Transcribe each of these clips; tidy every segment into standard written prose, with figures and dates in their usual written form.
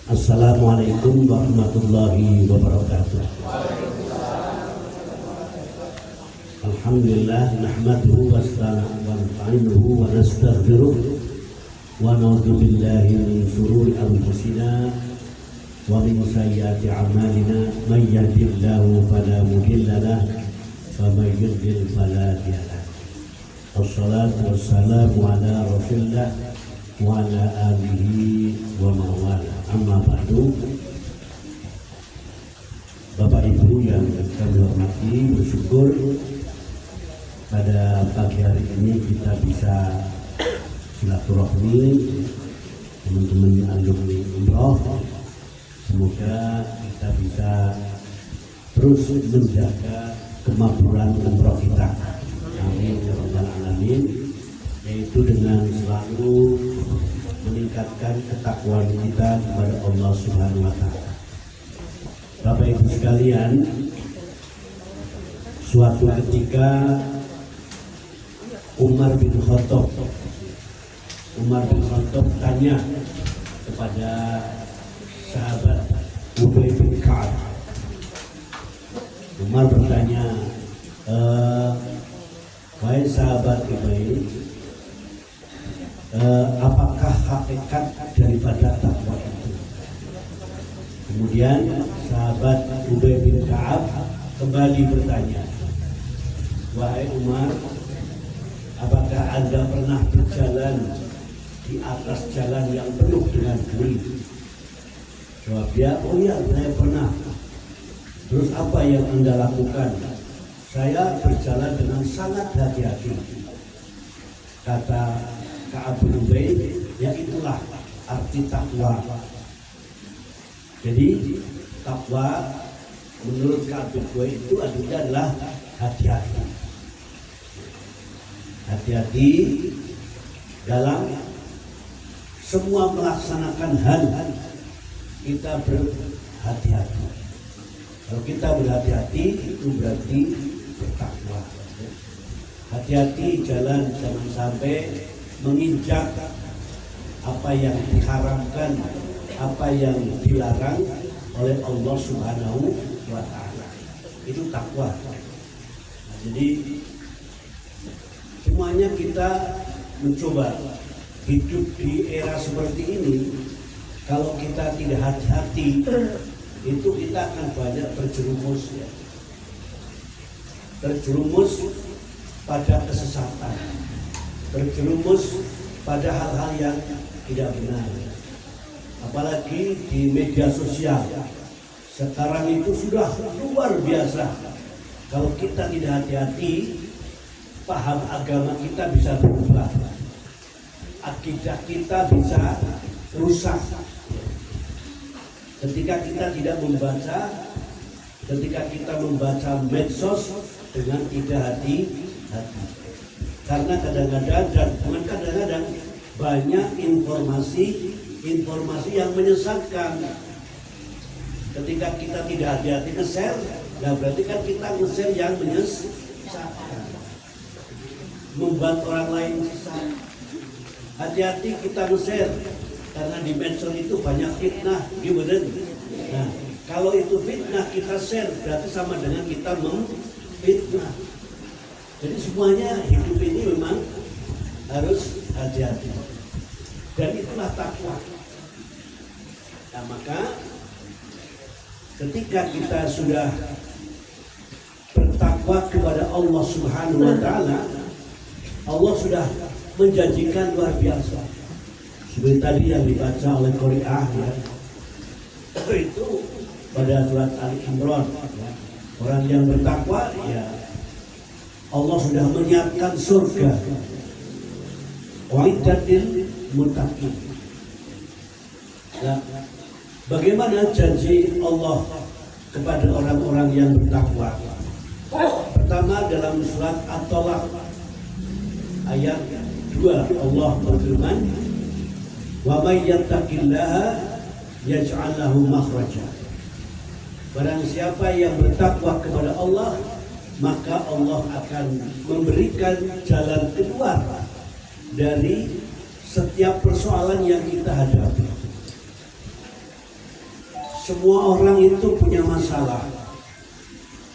Assalamualaikum warahmatullahi wabarakatuh. Alhamdulillah nahmaduhu wa nasta'inuhu wa nastaghfiruh wa na'udzu billahi min shururi anfusina wa min sayyiati a'malina may yahdihillahu fala mudilla lahu wa may yudlil fala hadiya lahu. Wassalatu wassalamu ala Rasulillah wa ala alihi wa mawala. Amma ba'du. Bapak Ibu yang kami hormati, bersyukur pada pagi hari ini kita bisa silaturahmi teman-teman alumni umroh. Semoga kita bisa terus menjaga kemakmuran umroh kita. Amin ya rabbal alamin. Yaitu dengan selalu meningkatkan ketakwaan kita kepada Allah Subhanahu wa taala. Bapak Ibu sekalian, suatu ketika Umar bin Khattab tanya kepada sahabat Ubay bin Ka'ab. Umar bertanya, wahai sahabat Ubay, apakah hakikat daripada takwa itu? Kemudian sahabat Ubay bin Ka'ab kembali bertanya, wahai Umar, apakah Anda pernah berjalan di atas jalan yang penuh dengan duri? Jawab dia, oh ya, saya pernah. Terus apa yang Anda lakukan? Saya berjalan dengan sangat hati-hati. Kata Ka'ab bin Ubay, ya itulah arti takwa. Jadi takwa menurut Ka'ab bin Ubay itu adalah hati-hati. Hati-hati dalam semua melaksanakan hal, kita berhati-hati. Kalau kita berhati-hati itu berarti bertakwa. Hati-hati jalan, jangan sampai menginjak apa yang diharamkan, apa yang dilarang oleh Allah Subhanahu wa taala. Itu takwa. Nah, jadi semuanya kita mencoba hidup di era seperti ini. Kalau kita tidak hati-hati, itu kita akan banyak terjerumus, ya. Terjerumus pada kesesatan, terjerumus pada hal-hal yang tidak benar. Apalagi di media sosial sekarang itu sudah luar biasa. Kalau kita tidak hati-hati, paham agama kita bisa berubah, akidah kita bisa rusak. Ketika kita tidak membaca, ketika kita membaca medsos dengan tidak hati-hati. Karena kadang-kadang, dan bukan kadang-kadang, banyak informasi yang menyesatkan. Ketika kita tidak hati-hati nge-share, nah berarti kan kita nge-share yang menyesatkan, membuat orang lain sesat. Hati-hati kita nge-share, karena di medsos itu banyak fitnah, gimana? Nah, kalau itu fitnah kita share, berarti sama dengan kita memfitnah. Jadi semuanya hidup ini memang harus hati-hati. Dan itulah takwa. Nah, maka ketika kita sudah bertakwa kepada Allah Subhanahu wa taala, Allah sudah menjanjikan luar biasa. Seperti tadi yang dibaca oleh Qari'ah, ya. Itu pada surat Ali Imran, ya. Orang yang bertakwa, ya, Allah sudah menyiapkan surga. Wa'iddatil muttaqin. Nah, bagaimana janji Allah kepada orang-orang yang bertakwa? Pertama dalam surat At-Talaq ayat 2, Allah berfirman, wa may yattaqillaha yaj'al lahu makhraja. Barang siapa yang bertakwa kepada Allah, maka Allah akan memberikan jalan keluar dari setiap persoalan yang kita hadapi. semua orang itu punya masalah.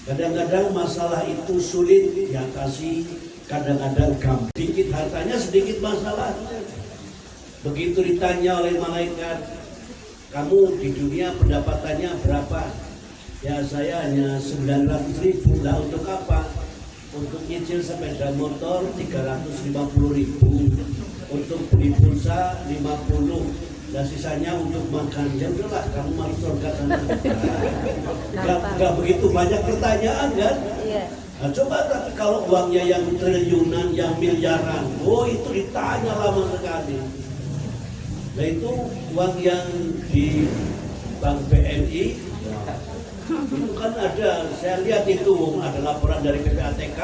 Kadang-kadang masalah itu sulit diatasi, kadang-kadang gampang. Sedikit hartanya, sedikit masalahnya. Begitu ditanya oleh malaikat, kamu di dunia pendapatannya berapa? Ya saya hanya 900.000. Lah untuk apa? Untuk nyicil sepeda motor 350.000, untuk beli pulsa 50. Dan sisanya untuk makan. Ya udahlah, kamu masuk surga sana. Gak begitu banyak pertanyaan kan? Iya. Nah, coba tapi kalau uangnya yang triliunan, yang miliaran, oh itu ditanya lama sekali. Nah itu uang yang di Bank BNI, itu kan ada, saya lihat itu ada laporan dari PPATK.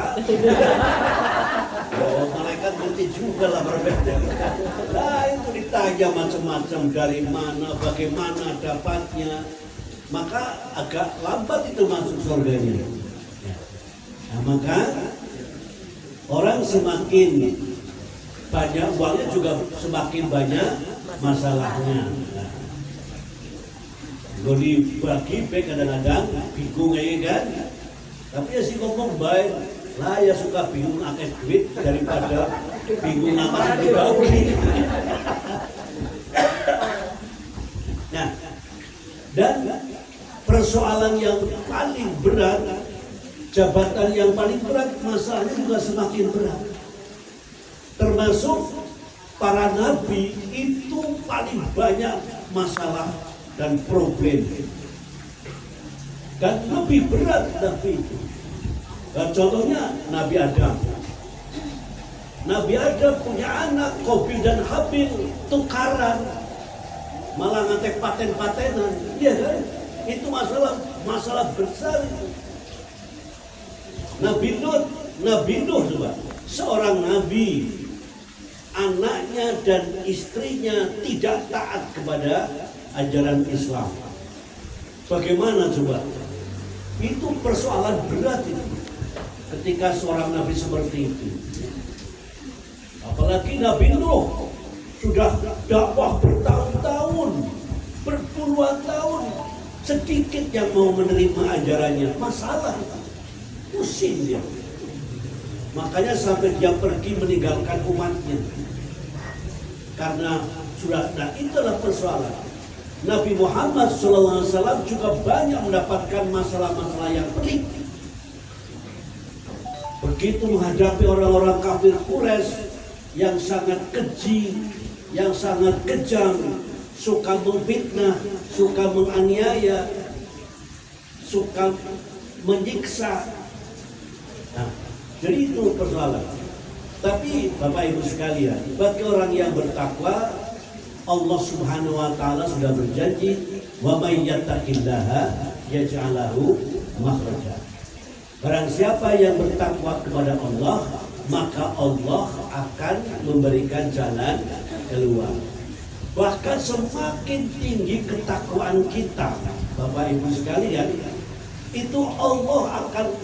Oh, malaikat ngerti juga laporan PPATK. Nah itu ditanya macam-macam, dari mana, bagaimana dapatnya. Maka agak lambat itu masuk surganya. Nah maka orang semakin banyak uangnya juga semakin banyak masalahnya. Nah, kalau dibagi kadang-kadang bingung ya kan. Tapi ya si ngomong baik lah, ya suka bingung akeh duit daripada bingung apa sih dibagi. Nah, dan persoalan yang paling berat, jabatan yang paling berat, masalahnya juga semakin berat. Termasuk para nabi itu paling banyak masalah dan problem, dan lebih berat nabi itu. Dan contohnya Nabi Adam. Nabi Adam punya anak Qabil dan Habil, tukaran, malah ngantek paten-patenan, iya kan? Itu masalah besar itu. Nabi Nuh coba, seorang nabi, anaknya dan istrinya tidak taat kepada ajaran Islam. Bagaimana coba? Itu persoalan berat itu. Ketika seorang nabi seperti itu, apalagi Nabi Nuh sudah dakwah bertahun-tahun, berpuluhan tahun, sedikit yang mau menerima ajarannya, masalah, pusing dia. Makanya sampai dia pergi meninggalkan umatnya, karena sudah. Nah itulah persoalan. Nabi Muhammad SAW juga banyak mendapatkan masalah-masalah yang pelik. Begitu menghadapi orang-orang kafir Quraisy yang sangat keji, yang sangat kejam, suka memfitnah, suka menganiaya, suka menyiksa. Nah, jadi itu persoalan. Tapi Bapak Ibu sekalian, bagi orang yang bertakwa, Allah Subhanahu wa taala sudah berjanji, wa may yattaqillaha yaj'al lahu makhraja. Barang siapa yang bertakwa kepada Allah, maka Allah akan memberikan jalan keluar. Bahkan semakin tinggi ketakwaan kita, Bapak Ibu sekalian, itu Allah akan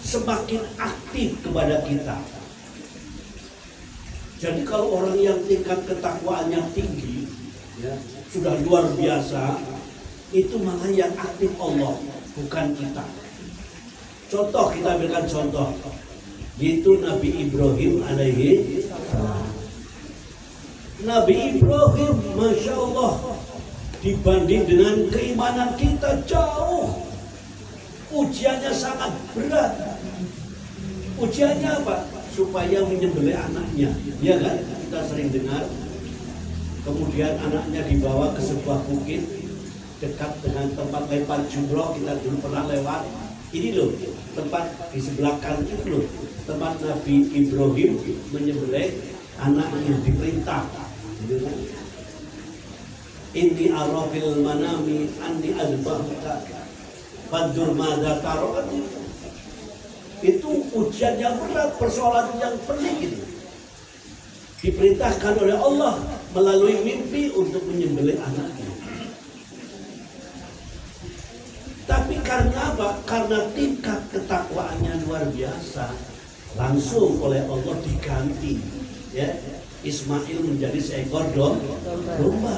semakin aktif kepada kita. Jadi kalau orang yang tingkat ketakwaannya tinggi, ya, sudah luar biasa, itu malah yang aktif Allah, bukan kita. Contoh, kita berikan contoh, yaitu Nabi Ibrahim alaihi salam. Nabi Ibrahim, Masya Allah, dibanding dengan keimanan kita jauh, ujiannya sangat berat. Ujiannya apa? Supaya menyembelih anaknya, ya kan? Kita sering dengar. Kemudian anaknya dibawa ke sebuah bukit dekat dengan tempat lempar jumroh. Kita dulu pernah lewat. Ini loh, tempat di sebelah kanan itu loh, tempat Nabi Ibrahim menyembelih anaknya, diperintah. Inni arafil manami anni azbahuka fanzur madza tara. Itu ujian yang berat, persoalan yang pelik itu. Diperintahkan oleh Allah melalui mimpi untuk menyembelih anaknya. Tapi karena apa? Karena tingkat ketakwaannya luar biasa, langsung oleh Allah diganti, ya, Ismail menjadi seekor domba.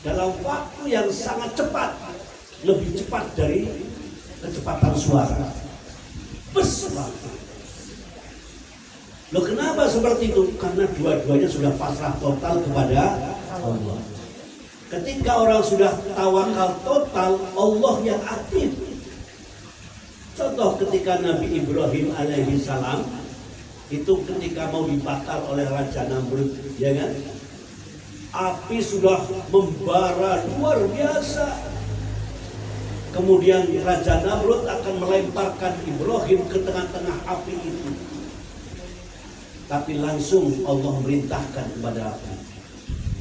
dalam waktu yang sangat cepat, lebih cepat dari kecepatan suara. Besar. Loh kenapa seperti itu? Karena dua-duanya sudah pasrah total kepada Allah. Ketika orang sudah tawakal total, Allah yang aktif. Contoh ketika Nabi Ibrahim alaihi salam itu ketika mau dibakar oleh Raja Namrud, ya kan? Api sudah membara luar biasa. Kemudian Raja Namrud akan melemparkan Ibrahim ke tengah-tengah api itu. Tapi langsung Allah merintahkan kepada api,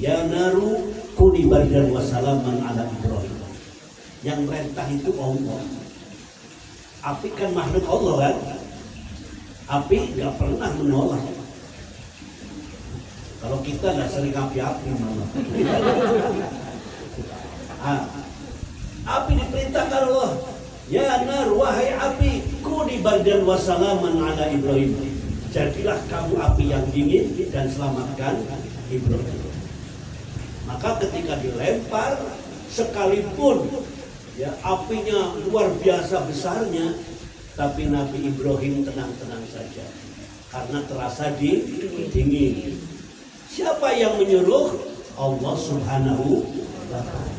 ya naru kuni bardan wa salaman ala Ibrahim. Yang merintah itu Allah. Api kan makhluk Allah kan. Api nggak pernah menolak. Kalau kita nggak sering api-api malah. Api diperintahkan Allah, ya nar wahai api kuni bardan wa salaman ala Ibrahim. Jadilah kamu api yang dingin dan selamatkan Ibrahim. Maka ketika dilempar, sekalipun ya apinya luar biasa besarnya, tapi Nabi Ibrahim tenang-tenang saja karena terasa dingin. Siapa yang menyuruh? Allah Subhanahu wa ta'ala.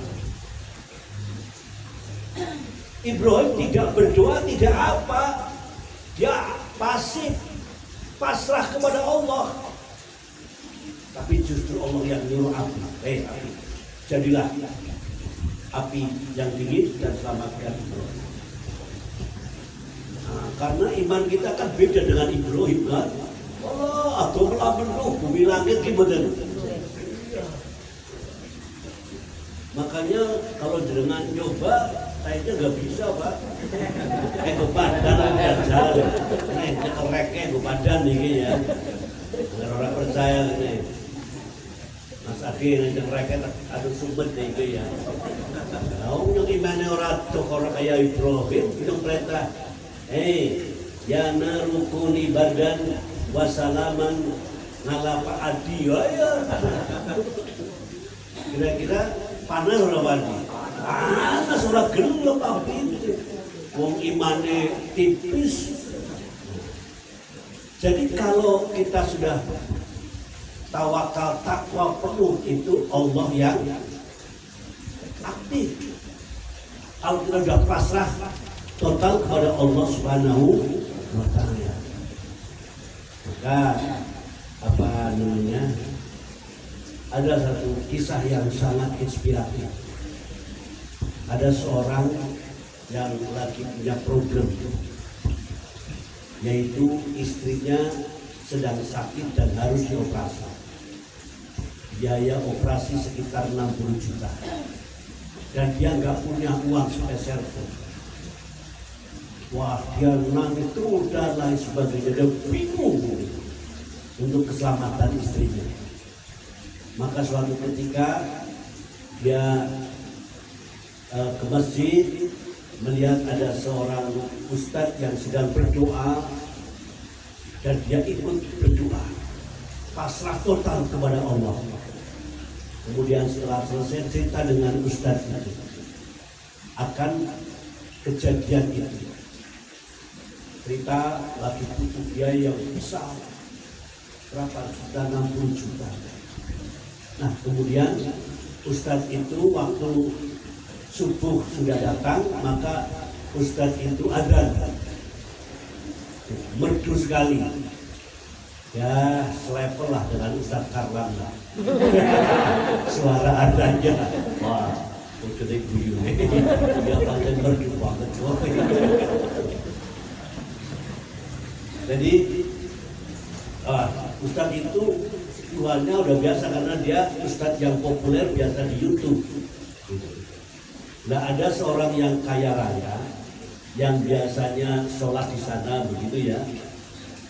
Ibrahim tidak berdoa, tidak apa, dia pasif, pasrah kepada Allah. Tapi justru Allah yang nyuruh api, api, jadilah api yang dingin dan selamatkan Ibrahim. Nah, karena iman kita kan beda dengan Ibrahim kan. Allah atau melakukan bumi langit gimana? Makanya kalau jenengan nyoba, kayaknya nggak bisa Pak. Ke badan dan jalan, kereknya ke badan ini ya. Orang percaya ini. Mas Adi nanti mereka ada sumber ini ya. Tahu yang imannya orang tuh orang kayak Ibrahim yang perintah, ya narukuni badan wasalaman ngalapa adi ya. Kira-kira panas orang Adi. Panas orang gelap api. Wong imane tipis. Jadi kalau kita sudah tawakal takwa penuh, itu Allah yang aktif. Kalau kita sudah pasrah total kepada Allah Subhanahu wa ta'ala, maka apa namanya, ada satu kisah yang sangat inspiratif. Ada seorang yang lagi punya problem, yaitu istrinya sedang sakit dan harus dioperasi. Biaya operasi sekitar 60 juta. Dan dia nggak punya uang sepeser pun. Wah, dia nangis terus dan lain sebagainya. Dia bingung untuk keselamatan istrinya. Maka suatu ketika dia ke masjid, melihat ada seorang ustadz yang sedang berdoa, dan dia ikut berdoa, pasrah total kepada Allah. Kemudian setelah selesai cerita dengan ustadz itu akan kejadian itu, cerita lagi butuh biaya yang besar, berapa juta, 60 juta. Nah kemudian ustadz itu waktu subuh sudah datang, maka ustadz itu adzan, merdu sekali. Ya selevel lah dengan Ustadz Karlan lah. Suara adzannya, wah, udah guyu nih. Dia pakai merdu banget. Jadi Ustadz itu tuannya udah biasa karena dia Ustadz yang populer biasa di YouTube. Nggak ada seorang yang kaya raya yang biasanya sholat di sana begitu ya,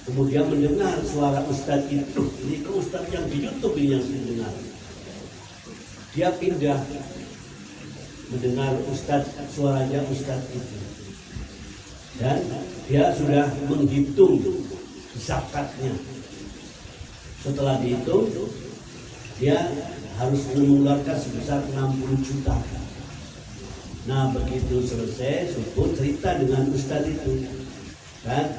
kemudian mendengar suara ustadz itu, ini ke ustadz yang di YouTube ini yang mendengar, dia pindah mendengar ustadz, suaranya ustadz itu, dan dia sudah menghitung zakatnya. Setelah dihitung, dia harus mengeluarkan sebesar 60 juta. Nah begitu selesai subuh cerita dengan Ustadz itu kan,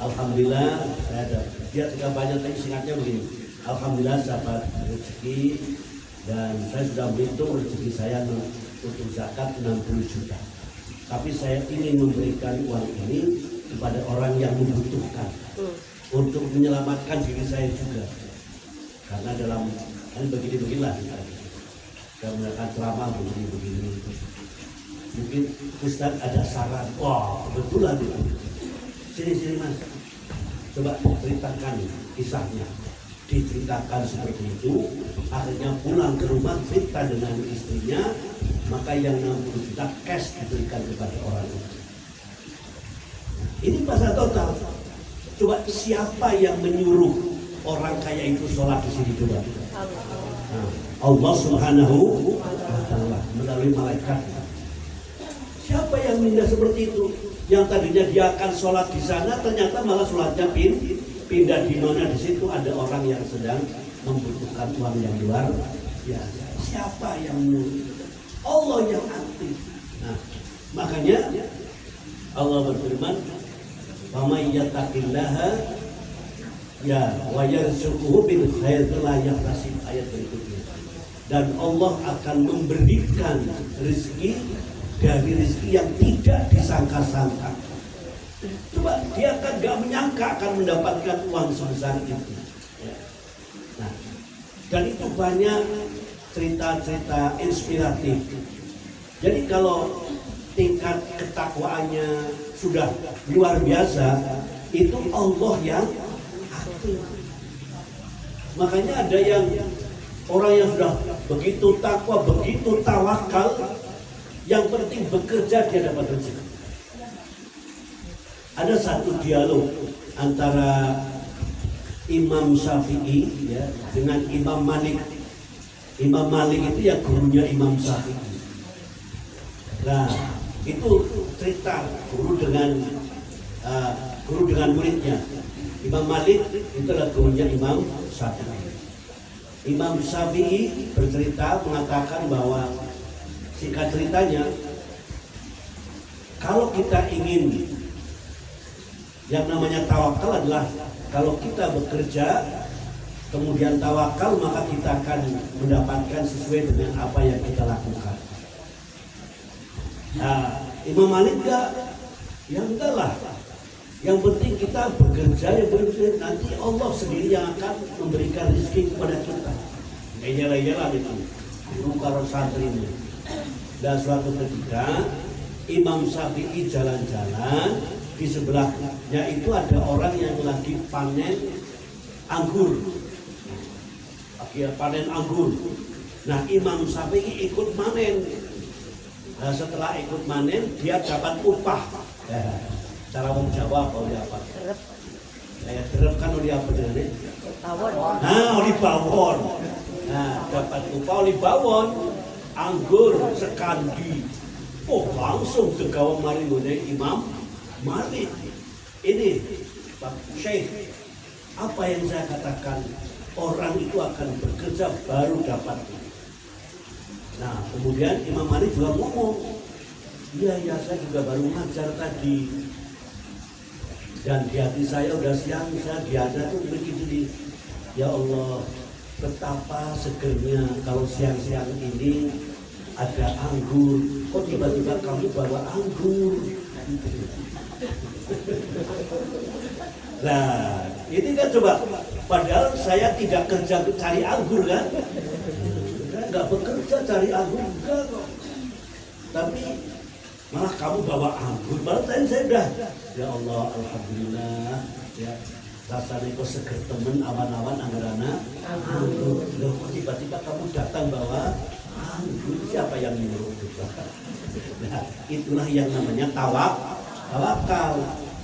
alhamdulillah saya ada, dia tidak banyak tapi singkatnya begini, alhamdulillah dapat rezeki dan saya sudah menghitung rezeki saya untuk zakat 60 juta. Tapi saya ingin memberikan uang ini kepada orang yang membutuhkan untuk menyelamatkan diri saya juga. Karena dalam ini begini-beginilah saya menggunakan ceramah begini-begini. Mungkin Ustaz ada saran, wah kebetulan itu. Sini mas, coba ceritakan kisahnya. Diceritakan seperti itu, akhirnya pulang ke rumah cerita dengan istrinya, maka yang 60 juta cash diberikan kepada orang itu. Ini pasal total. Coba siapa yang menyuruh orang kaya itu sholat di sini coba? Nah, Allah Subhanahu wa Ta'ala melalui malaikat. Siapa yang minta seperti itu? Yang tadinya dia akan sholat di sana, ternyata malah sholatnya pindah di mana, di situ ada orang yang sedang membutuhkan uang yang luar biasa. Siapa yang menyuruh? Allah yang aktif. Nah, makanya Allah berfirman, "Wa may yattaqillaha ya wa yarzuquhu bil khairi la yahtasib." Ayat berikutnya. Dan Allah akan memberikan rezeki dari rezeki yang tidak disangka-sangka. Coba dia kan gak menyangka akan mendapatkan uang sebesar itu. Nah, dan itu banyak cerita-cerita inspiratif. Jadi kalau tingkat ketakwaannya sudah luar biasa, itu Allah yang aktif. Makanya ada yang orang yang sudah begitu takwa, begitu tawakal, yang penting bekerja dia dapat rezeki. Ada satu dialog antara Imam Syafi'i ya, dengan Imam Malik. Imam Malik itu ya gurunya Imam Syafi'i. Nah, itu cerita guru dengan muridnya. Imam Malik itu adalah gurunya Imam Syafi'i. Imam Syafi'i bercerita mengatakan bahwa singkat ceritanya, kalau kita ingin, yang namanya tawakal adalah kalau kita bekerja kemudian tawakal, maka kita akan mendapatkan sesuai dengan apa yang kita lakukan. Nah, Imam Malik enggak lah. Yang penting kita bekerja, yang penting nanti Allah sendiri yang akan memberikan rezeki kepada kita. Iyalah itu guru karo santri ini. Dan suatu ketika Imam Syafi'i jalan-jalan, di sebelahnya itu ada orang yang lagi panen anggur. Panen anggur. Nah, Imam Syafi'i ikut manen. Nah, setelah ikut manen, dia dapat upah. Cara orang Jawa apa oleh apa? Derep kan oleh apa ini? Bawon. Nah, oleh bawon. Nah, dapat upah oleh bawon. Anggur sekandi. Oh, langsung ke gawang mari ngene Imam Malik. Ini Pak Syekh, apa yang saya katakan, orang itu akan bekerja baru dapat. Nah, kemudian Imam Malik juga ngomong, iya saya juga baru ngajar tadi. Dan di hati saya udah siang, saya diada tuh begini. Ya Allah, betapa segernya kalau siang-siang ini ada anggur. Kok tiba-tiba kamu bawa anggur? Nah, ini kan coba, padahal saya tidak kerja cari anggur kan? Saya nggak bekerja cari anggur enggak kok. Tapi malah kamu bawa anggur, malah saya udah, ya Allah, alhamdulillah, ya rasanya kok seger temen awan-awan anggarana anggur. Loh, kok tiba-tiba kamu datang bawa anggur, siapa yang nyuruh kita? Nah, itulah yang namanya tawakal.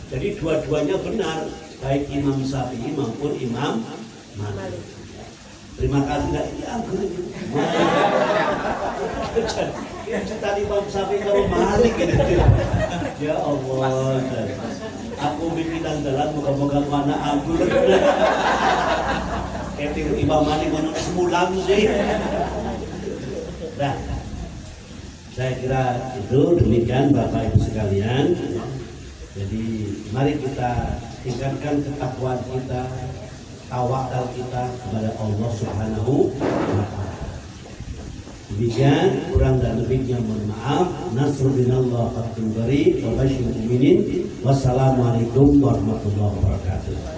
Jadi dua-duanya benar, baik Imam Syafi'i maupun Imam Malik. Terima kasih, nah ini anggur ini. Kita Imam Syafi'i kalau Malik gitu. Ya Allah, aku bikinan jalan moga-moga mana anggur. tiru Imam Malik menurut semulang sih. Nah, saya kira itu demikian Bapak Ibu sekalian. Jadi mari kita tingkatkan ketakwaan kita, tawakal kita kepada Allah Subhanahu wa Ta'ala. Demikian, kurang dan lebihnya mohon maaf. Nasrullah fathul bari wa basyiril mu'minin. Wassalamualaikum warahmatullahi wabarakatuh.